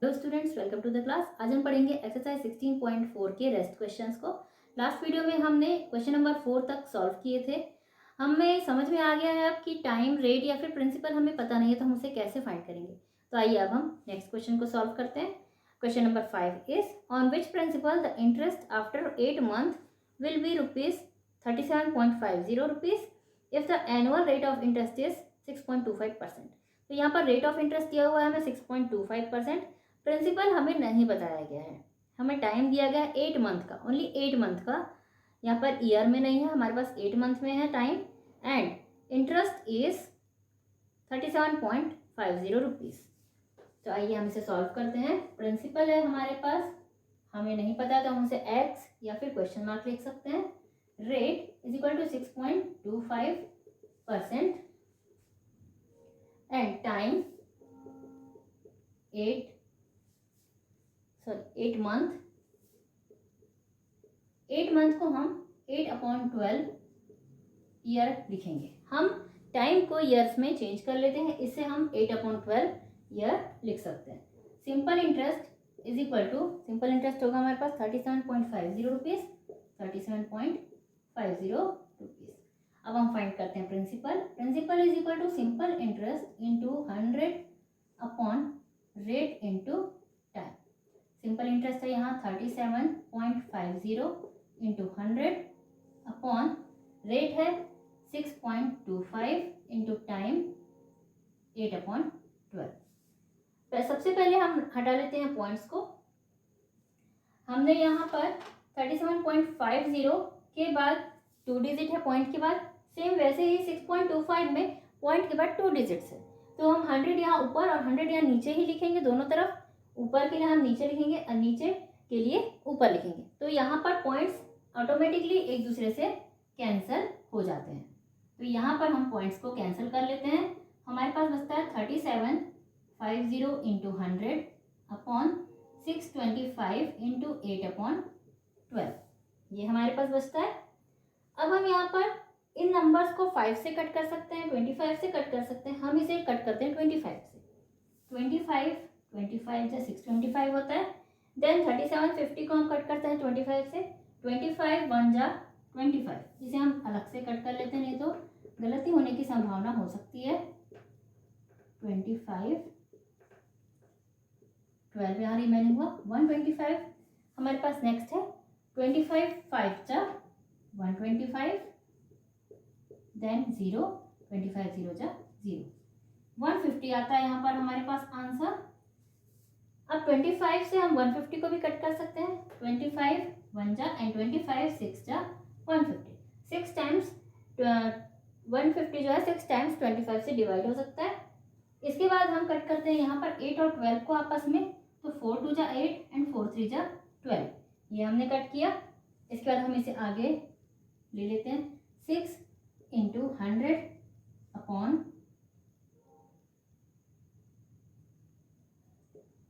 Hello students, welcome to the class. आज हम पढ़ेंगे एक्सरसाइज 16.4 के रेस्ट क्वेश्चंस को। लास्ट वीडियो में हमने क्वेश्चन नंबर 4 तक सॉल्व किए थे। हमें समझ में आ गया है अब कि टाइम, रेट या फिर प्रिंसिपल हमें पता नहीं है तो हम उसे कैसे फाइंड करेंगे। तो आइए अब हम नेक्स्ट क्वेश्चन को सॉल्व करते हैं। Question number 5 is on which principle the interest after 8 month will be ₹37.50 if the annual rate of interest is 6.25%। तो यहाँ पर रेट ऑफ इंटरेस्ट दिया हुआ है हमें 6.25%। प्रिंसिपल हमें नहीं बताया गया है। हमें टाइम दिया गया है 8 मंथ का, ओनली 8 मंथ का। यहाँ पर ईयर में नहीं है, हमारे पास 8 मंथ में है टाइम। एंड इंटरेस्ट इज 37.50 तो आइए हम इसे सॉल्व करते हैं। प्रिंसिपल है हमारे पास, हमें नहीं पता तो हम उसे एक्स या फिर क्वेश्चन मार्क लिख सकते हैं। Rate is equal to 6.25% and time 8 month. 8 month को हम 8/12 ईयर लिखेंगे। हम टाइम को ईयर्स में चेंज कर लेते हैं, इससे हम 8/12 ईयर लिख सकते हैं। Simple interest is equal to, simple interest होगा हमारे पास 37.50 रुपीज़। अब हम फाइंड करते हैं principal. Principal is equal to simple interest into 100 upon rate into time. Simple interest है यहाँ 37.50 इंटू 100 अपॉन रेट है 6.25 इंटू टाइम 8/12। सबसे पहले हम हटा लेते हैं पॉइंट्स को। हमने यहाँ पर 37.50 के बाद 2 डिजिट है पॉइंट के बाद, सेम वैसे ही 6.25 में पॉइंट के बाद 2 डिजिट्स है। तो हम 100 यहाँ ऊपर और 100 यहाँ नीचे ही लिखेंगे। दोनों तरफ ऊपर के लिए हम नीचे लिखेंगे और नीचे के लिए ऊपर लिखेंगे। तो यहाँ पर पॉइंट्स ऑटोमेटिकली एक दूसरे से कैंसिल हो जाते हैं। तो यहाँ पर हम पॉइंट्स को कैंसिल कर लेते हैं। हमारे पास बचता है 3750 इंटू 100 अपॉन 625 इंटू 8/12। ये हमारे पास बचता है। अब हम यहाँ पर इन नंबर्स को 5 से कट कर सकते हैं, 25 से कट कर सकते हैं। हम इसे कट करते हैं 25 से। 25 जा 625 होता है। देन 3750 को हम कट करते हैं 25 से। 25 1 जा 25, इसे हम अलग से कट कर लेते हैं, नहीं तो गलती होने की संभावना हो सकती है। 25 12 यहाँ रिमेनिंग हुआ 125। हमारे पास नेक्स्ट है 25 5 जा 125, देन 0 25 0 जा 0, 150 आता है यहाँ पर हमारे पास आंसर। अब 25 से हम 150 को भी कट कर सकते हैं। 25 1 जा एंड 25 6 जा 150। 6 टाइम्स 150 जो है 6 टाइम्स 25 से डिवाइड हो सकता है। इसके बाद हम कट करते हैं यहाँ पर 8 और 12 को आपस में। तो 4 2 जा 8 एंड 4 3 जा 12, ये हमने कट किया। इसके बाद हम इसे आगे ले लेते हैं। 6 इंटू 100 अपॉन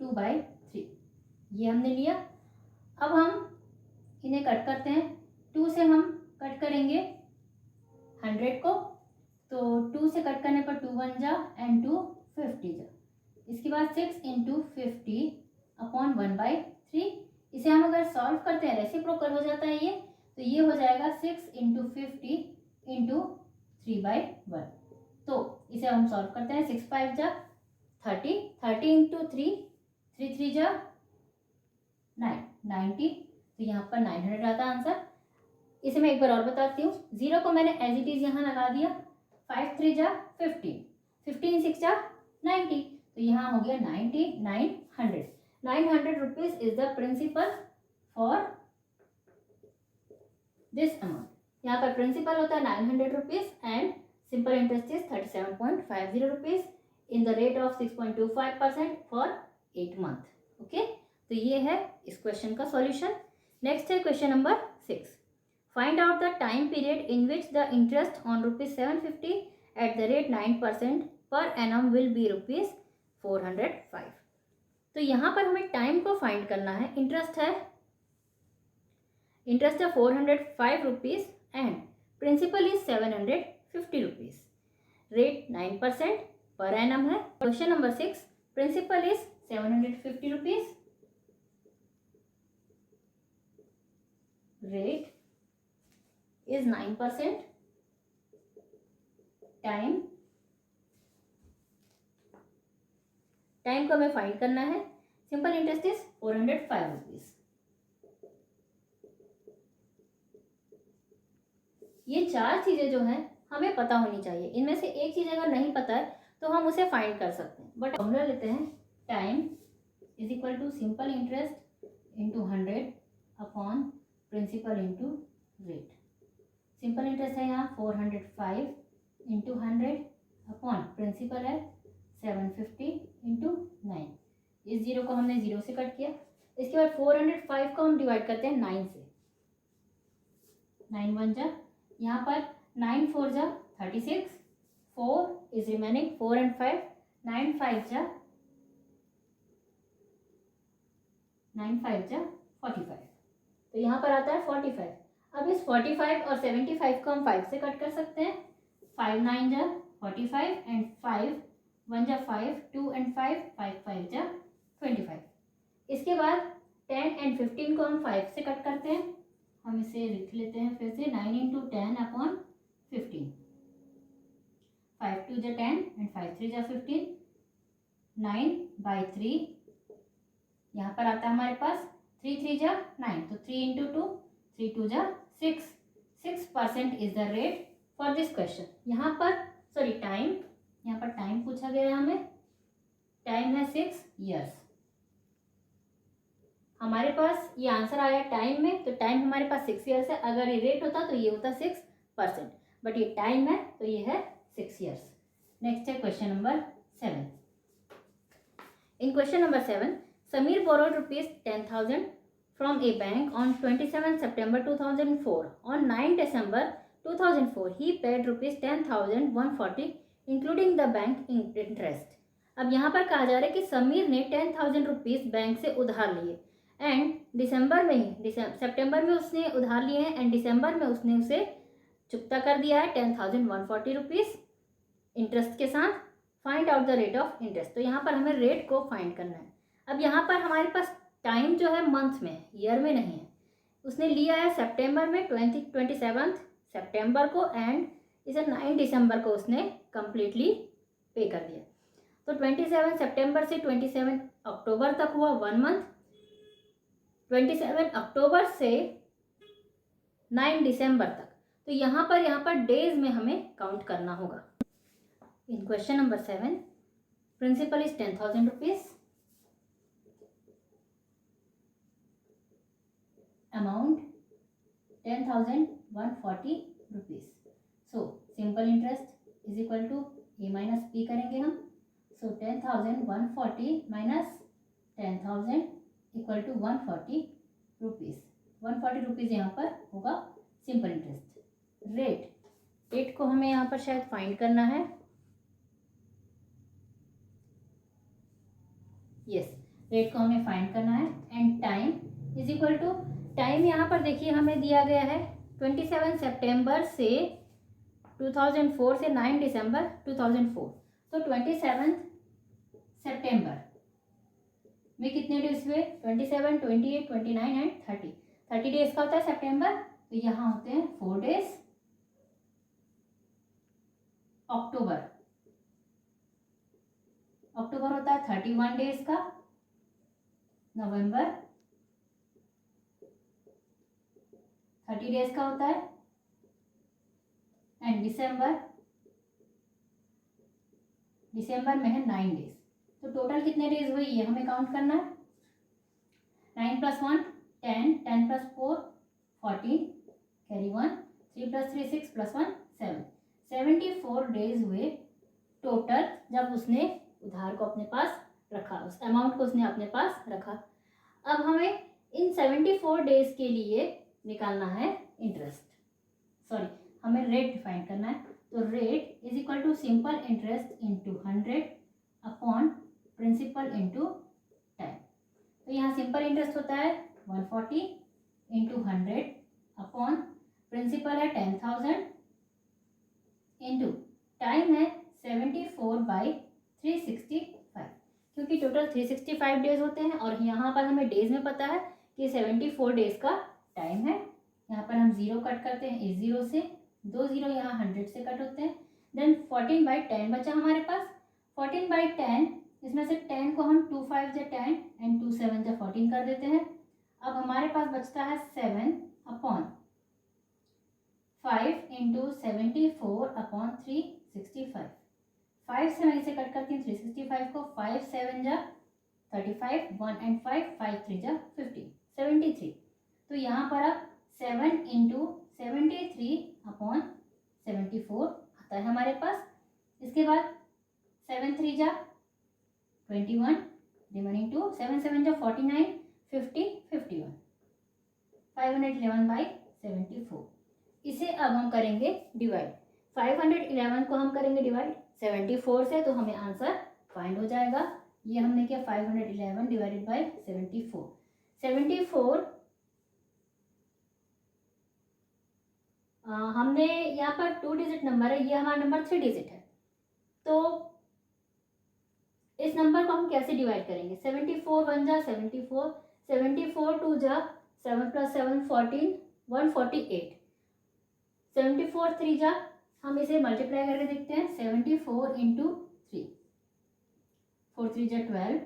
2/3, ये हमने लिया। अब हम इन्हें कट करते हैं। 2 से हम कट करेंगे 100 को, तो 2 से कट करने पर 2 1 जा एंड 2 50 जा। इसके बाद 6 इंटू 50 अपॉन 1/3। इसे हम अगर सॉल्व करते हैं, रेसिप्रोकल हो जाता है ये, तो ये हो जाएगा 6 इंटू 50 इंटू 3/1। तो इसे हम सॉल्व करते हैं। 6 5 जा 30, 30 इंटू 3 3 3 जा 9 90, तो यहाँ पर 900 आता आंसर। इसे मैं एक बार और बताती हूँ। 0 को मैंने एज इट इज यहाँ लगा दिया। 5 3 जा 15, 15 6 जा 90, तो यहाँ हो गया 900 rupees is the principal for this amount. यहाँ पर प्रिंसिपल होता है 900 rupees and simple interest is 37.50 rupees in the rate of 6.25% for 8 month. Okay, तो ये है इस क्वेश्चन का सॉल्यूशन। नेक्स्ट है question number 6। Find out the time period in which the interest on ₹750 at the rate 9% per annum will be ₹405। तो यहाँ पर हमें टाइम को फाइंड करना है। इंटरेस्ट है 405 rupees and principal is 750 rupees. Rate 9% per annum है। Question number 6, principal is 750 rupees. Rate is 9%। Time को हमें फाइंड करना है। Simple interest is 405 rupees. ये चार चीजें जो हैं हमें पता होनी चाहिए। इनमें से एक चीज अगर नहीं पता है तो हम उसे फाइंड कर सकते हैं। बट फॉर्मूला लेते हैं, time is equal to simple interest into 100 upon principal into rate. Simple interest है यहाँ 405 इंटू 100 अपॉन प्रिंसिपल है 750 इंटू 9। इस जीरो को हमने जीरो से कट किया। इसके बाद 405 को हम डिवाइड करते हैं 9 से। 9 1 जा, यहाँ पर 9 4 जा 36, 4 इज रिमेनिंग, 4 and 5, 9 5 जा 45। तो यहाँ पर आता है 45। अब इस 45 और 75 को हम 5 से कट कर सकते हैं। 5 9 जा 45 एंड 5 1 जा 5, 2 and 5, 5 5 जा 25। इसके बाद 10 and 15 को हम 5 से कट करते हैं। हम इसे लिख लेते हैं फिर से, 9 into 10 अपॉन 15। 5 2 जा 10 एंड 5 3 जा 15। 9/3 यहाँ पर आता है हमारे पास 3 3 जा 9, तो 3 into 2, 3 2 जा 6। 6% is the rate for this question. यहाँ पर सॉरी टाइम, यहाँ पर टाइम पूछा गया है हमें। टाइम है 6 years। हमारे पास ये आंसर आया टाइम में, तो टाइम हमारे पास 6 years है। अगर ये रेट होता तो ये होता 6%, बट ये टाइम है तो ये है 6 years। नेक्स्ट है question number 7। In question number 7, Sameer borrowed rupees 10,000 from A bank on 27 September 2004। On 9 December 2004 he paid rupees 10,140 including the bank interest. अब यहाँ पर कहा जा रहा है कि समीर ने 10,000 रुपीज बैंक से उधार लिए एंड सितंबर में उसने उधार लिए हैं एंड दिसंबर में उसने उसे चुकता कर दिया है 10,140 रुपीज इंटरेस्ट के साथ। Find out the rate of interest. तो यहाँ पर हमें रेट को फाइंड करना है। अब यहाँ पर हमारे पास टाइम जो है मंथ में, ईयर में नहीं है। उसने लिया है सितंबर में 27 सितंबर को एंड इसे 9 दिसंबर को उसने कंप्लीटली पे कर दिया। तो 27 सितंबर से 27 अक्टूबर तक हुआ 1 मंथ। 27 अक्टूबर से 9 दिसंबर तक, तो यहाँ पर डेज में हमें काउंट करना होगा। In question number 7, principal is 10,000 rupees, amount 10,140 rupees. So simple interest is equal to A minus P करेंगे हम। So 10,140 minus 10,000 equal to 140 rupees. 140 rupees यहाँ पर होगा सिंपल इंटरेस्ट। रेट को हमें यहाँ पर शायद फाइंड करना है। यस, रेट को हमें फाइंड करना है। And time is equal to, time यहाँ पर देखिए हमें दिया गया है 27 सितंबर से 2004 से 9 दिसंबर 2004। तो 27 सितंबर में कितने डेज हुए? 27, 28, 29 एंड 30। 30 डेज का होता है सितंबर, तो यहाँ होते हैं 4 डेज। अक्टूबर होता है 31 डेज का। नवंबर 30 डेज का होता है एंड दिसंबर में है 9 डेज। तो टोटल कितने डेज हुए ये हमें काउंट करना है। 9 + 1 10, 10 + 4 14, कैरी 1, 3 + 3 6 + 1 7। 74 डेज हुए टोटल जब उसने उधार को अपने पास रखा, उस अमाउंट को उसने अपने पास रखा। अब हमें इन 74 डेज के लिए निकालना है इंटरेस्ट, सॉरी हमें रेट डिफाइन करना है। तो rate is equal to simple interest into 100 upon principal into time. तो यहाँ सिंपल इंटरेस्ट होता है 140 इंटू 100 अपॉन प्रिंसिपल है 10,000 इंटू टाइम है 74/365। क्योंकि टोटल 365 डेज होते हैं और यहाँ पर हमें डेज में पता है कि 74 डेज का टाइम है। यहाँ पर हम 0 कट करते हैं, इस 0 से 2 0 यहाँ 100 से कट होते हैं। देन 14/10 बचा हमारे पास। 14/10 इसमें से 10 को हम 2 5 जा 10 एंड 2 7 जा 14 कर देते हैं। अब हमारे पास बचता है 7/5 इंटू 74/365। 5 से मैं इसे कट करती हूँ 365 को। 5 7 जा 35, 1 एंड 5, 5 3 जा 50, 73। तो यहाँ पर अब 7 इंटू 73/74 आता है हमारे पास। इसके बाद 7 3 जा 21, रिमेनिंग 2, 7 7 जा 49, 50 51, 511/74। इसे अब हम करेंगे डिवाइड। 511 को हम करेंगे डिवाइड 74 से, तो हमें आंसर फाइंड हो जाएगा। ये हमने किया 511 डिवाइडेड बाय 74। 74 हमने यहाँ पर 2 डिजिट नंबर है, ये हमारा नंबर 3 डिजिट है। तो इस नंबर को हम कैसे डिवाइड करेंगे? 74 1 जा 74, 74 2 जा 7 + 7 14, 148, 74 3 जा, हम इसे मल्टीप्लाई करके देखते हैं। 74 इंटू 3, 4 3 जा 12,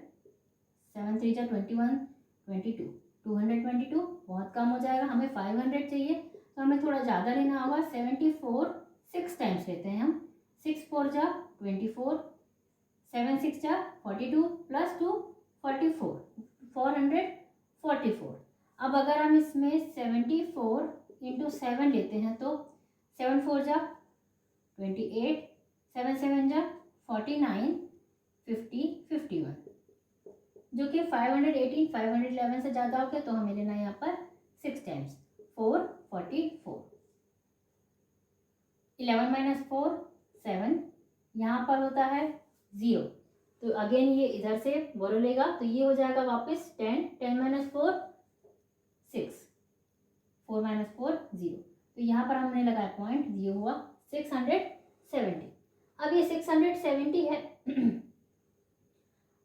7 3 जा 21, 22, 222। बहुत कम हो जाएगा, हमें 500 चाहिए, तो हमें थोड़ा ज़्यादा लेना होगा। 74 6 टाइम्स लेते हैं हम। 6 4 जा 24, 7 6 जा 42 + 2 44, 444। अब अगर हम इसमें 74 इंटू 7 लेते हैं तो 7 4 जा 28, 7 7 जा 49, 50 51, जो कि 518 511 से ज़्यादा हो गया, तो हमें लेना है यहाँ पर 6 टाइम्स 444। 11 - 4 7, यहाँ पर होता है 0, तो अगेन ये इधर से बोरो लेगा, तो ये हो जाएगा वापस 10, 10 - 4 6, 4 - 4 0। तो यहाँ पर हमने लगाया पॉइंट, ये हुआ 670। अब ये 670 है।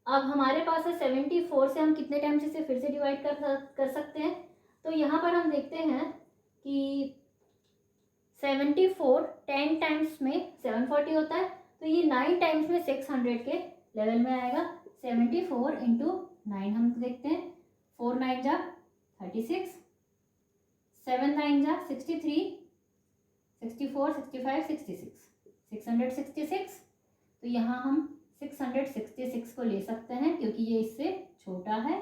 अब हमारे पास है 74 से हम कितने टाइम्स इसे फिर से डिवाइड कर सकते हैं? तो यहाँ पर हम देखते हैं कि 74 10 टाइम्स में 740 होता है, तो ये 9 टाइम्स में 600 के लेवल में आएगा। 74 इंटू 9 हम देखते हैं। 4 9 जा 36, 7 9 जा 63, 64 65 66, 666। तो यहाँ हम 666 को ले सकते हैं क्योंकि ये इससे छोटा है।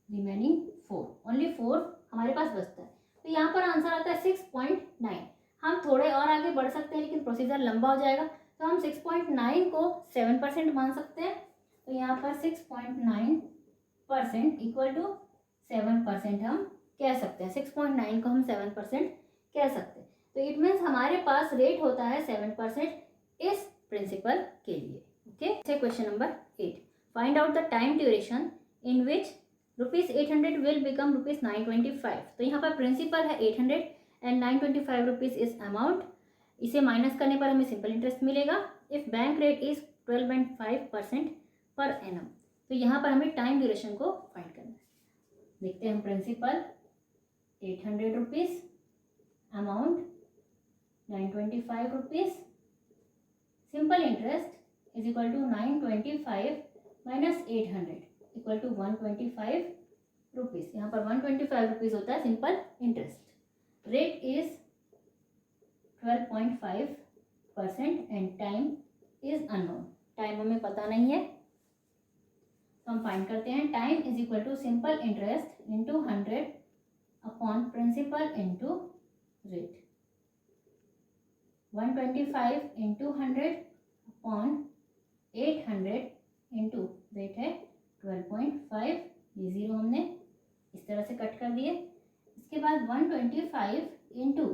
रिमेनिंग 4, ओनली 4 हमारे पास बचता है। तो यहाँ पर आंसर आता है 6.9। हम थोड़े और आगे बढ़ सकते हैं लेकिन प्रोसीजर लंबा हो जाएगा, तो हम 6.9 को 7% मान सकते हैं। तो यहाँ पर 6.9% इक्वल टू 7% हम कह सकते हैं। 6.9 को हम 7% कह सकते हैं। तो इट मीन्स हमारे पास रेट होता है 7% इस प्रिंसिपल के लिए। Okay, question number 8, find out the time duration in which ₹800 will become ₹925। तो यहाँ पर प्रिंसिपल है 800 एंड 925 रुपीज़ इज अमाउंट। इसे माइनस करने पर हमें सिंपल इंटरेस्ट मिलेगा if bank rate is 12.5% per annum. तो यहाँ पर हमें टाइम ड्यूरेशन को फाइंड करना है। देखते हैं हम principal 800 rupees, amount 925 rupees, simple interest is equal to 925 minus 800 equal to 125 rupees. यहाँ पर 125 रुपीज़ होता है simple interest. Rate is 12.5% and time is unknown. Time हमें पता नहीं है, तो हम फाइंड करते हैं। Time is equal to simple interest into 100 upon principal into rate. 125 into 100 upon 800 into rate है 12.5। ये 0 हमने इस तरह से कट कर दिए। इसके बाद 125 इंटू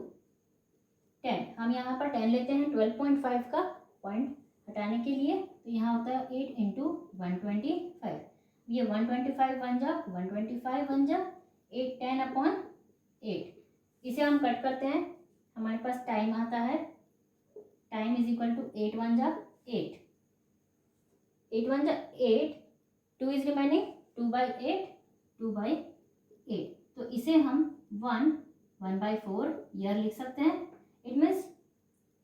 10, हम यहाँ पर 10 लेते हैं 12.5 का पॉइंट हटाने के लिए, तो यहाँ होता है 8 इंटू 125। ये 125 बन जा 125 बन जा 8 10 अपॉन 8। इसे हम कट करते हैं, हमारे पास टाइम आता है, टाइम इज इक्वल टू 8 1 जा 8, 8 1 जा 8, 2 इज रिमेनिंग 2/8, 2/8। तो इसे हम 1/4 ईयर लिख सकते हैं। इट मीन्स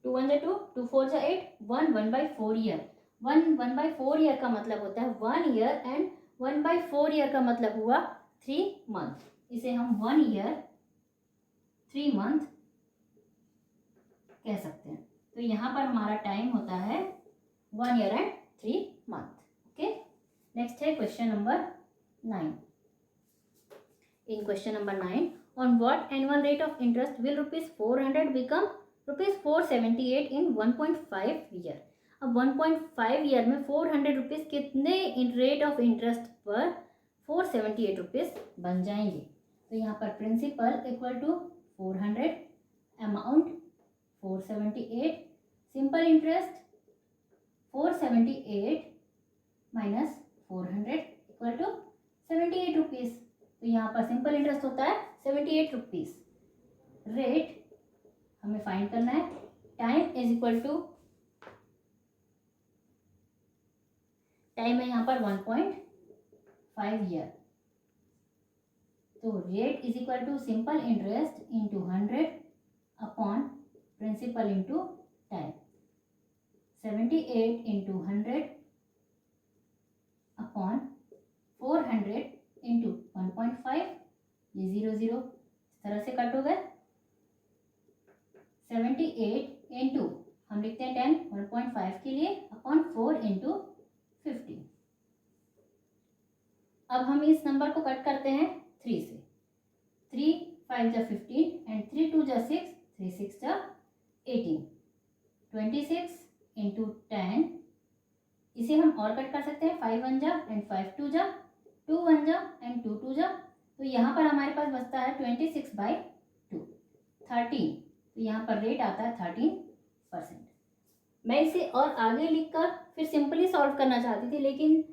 2 1 जा 2, 2 4 जा 8, 1/4 ईयर। 1/4 ईयर का मतलब होता है 1 ईयर, एंड 1/4 ईयर का मतलब हुआ 3 मंथ। इसे हम 1 ईयर 3 मंथ कह सकते हैं। तो यहाँ पर हमारा टाइम होता है 1 year and 3 month. Okay, next है question number 9। In question number 9, on what annual rate of interest will ₹400 become ₹478 in 1.5 year. अब 1.5 ईयर में 400 रुपीज़ कितने रेट ऑफ इंटरेस्ट पर 478 रुपीज़ बन जाएंगे। तो यहाँ पर principal equal to 400, amount 478, simple interest 478 minus 400 equal to 78 rupees. तो यहाँ पर सिंपल इंटरेस्ट होता है 78 रुपीज़। रेट हमें फाइंड करना है। Time is equal to, time है यहाँ पर 1.5 ईयर। तो rate is equal to simple interest into 100 upon principal into time. 78 into 100 upon 400 into 1.5, ये 0 0 इस तरह से कट हो गए। 78 इंटू हम लिखते हैं 10 1.5 के लिए अपॉन 4 इंटू 50। अब हम इस नंबर को कट करते हैं 3 से। 3 5 जा 15 एंड 3 2 जा 6, 3 6 जा 18। 26 इंटू 10, इसे हम और कट कर सकते हैं। 5 1 जा एंड 5 2 जा, 2 1 जा एंड 2 2 जा। तो यहाँ पर हमारे पास बचता है 26/2, 13। तो यहाँ पर रेट आता है 13%। मैं इसे और आगे लिखकर फिर सिंपली सॉल्व करना चाहती थी, लेकिन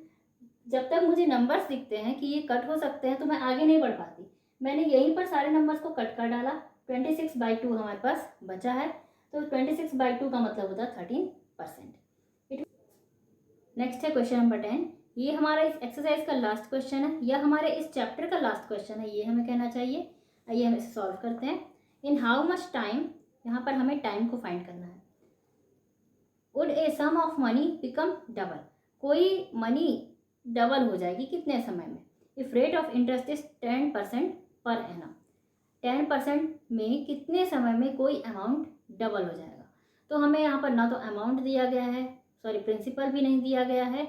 जब तक मुझे नंबर्स दिखते हैं कि ये कट हो सकते हैं तो मैं आगे नहीं बढ़ पाती। मैंने यहीं पर सारे नंबर्स को कट कर डाला। 26/2 हमारे पास बचा है, तो 26/2 का मतलब होता है 13%। नेक्स्ट है क्वेश्चन नंबर 10। ये हमारा इस एक्सरसाइज का लास्ट क्वेश्चन है, या हमारे इस चैप्टर का लास्ट क्वेश्चन है, ये हमें कहना चाहिए। आइए हम इसे सॉल्व करते हैं। इन हाउ मच टाइम, यहाँ पर हमें टाइम को फाइंड करना है। Would a sum of money become double, कोई मनी डबल हो जाएगी कितने समय में। If rate of interest is 10% per annum, 10% में कितने समय में कोई अमाउंट डबल हो जाएगा। तो हमें यहाँ पर ना तो अमाउंट दिया गया है, सॉरी प्रिंसिपल भी नहीं दिया गया है,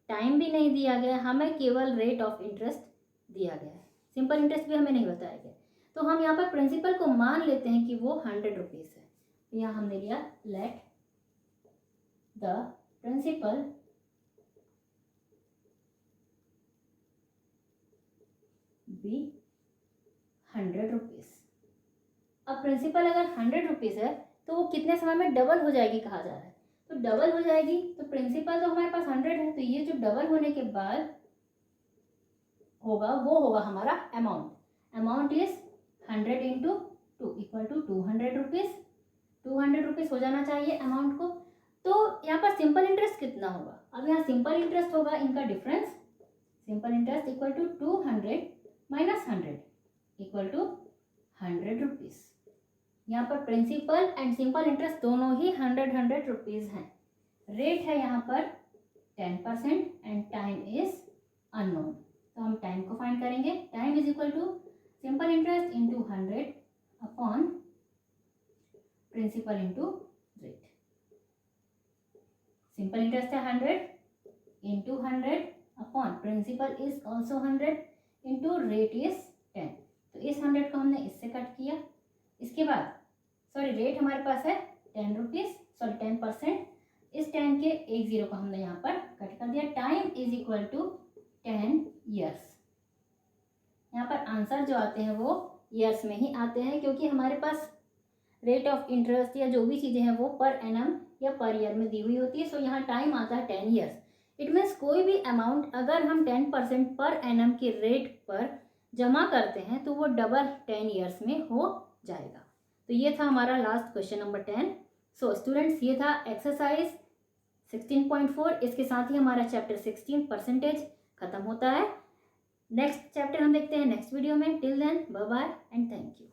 टाइम भी नहीं दिया गया, हमें केवल रेट ऑफ इंटरेस्ट दिया गया है। सिंपल इंटरेस्ट भी हमें नहीं बताया गया। तो हम यहाँ पर प्रिंसिपल को मान लेते हैं कि वो 100 रुपीज़ है। यहाँ हमने लिया let the principal be 100 rupees. अब प्रिंसिपल अगर 100 रुपीज़ है तो वो कितने समय में डबल हो जाएगी कहा जा रहा है। तो डबल हो जाएगी, तो प्रिंसिपल तो हमारे पास 100 है, तो ये जो डबल होने के बाद होगा वो होगा हमारा amount. Amount is 100 into 2 equal to 200 rupees. 200 rupees हो जाना चाहिए अमाउंट को। तो यहाँ पर सिंपल इंटरेस्ट कितना होगा। अब यहाँ सिंपल इंटरेस्ट होगा इनका difference. Simple interest equal to 200 minus 100 equal to 100 rupees. यहाँ पर प्रिंसिपल एंड सिंपल इंटरेस्ट दोनों ही 100 रुपीज़ हैं। रेट है यहाँ पर 10% एंड टाइम इज अननोन। तो हम टाइम को फाइंड करेंगे। Time is equal to simple interest into 100 upon principal into rate. Simple interest है 100 into 100 upon principal is also 100 into rate is 10। तो इस 100 को हमने इससे कट किया। इसके बाद सॉरी रेट हमारे पास है 10 रुपीज़, सॉरी 10%। इस 10 के एक जीरो को हमने यहाँ पर कट कर दिया। Time is equal to 10 years. यहाँ पर आंसर जो आते हैं वो ईयर्स में ही आते हैं, क्योंकि हमारे पास रेट ऑफ इंटरेस्ट या जो भी चीज़ें हैं वो पर एनम या पर ईयर में दी हुई होती है। सो यहाँ टाइम आता है 10 ईयर्स। इट मीन्स कोई भी अमाउंट अगर हम 10% पर एनम के रेट पर जमा करते हैं तो वो डबल 10 ईयर्स में हो जाएगा। तो ये था हमारा last question number 10। So students, ये था एक्सरसाइज 16.4। इसके साथ ही हमारा चैप्टर 16 परसेंटेज खत्म होता है। नेक्स्ट चैप्टर हम देखते हैं नेक्स्ट वीडियो में। Till then bye bye and thank you.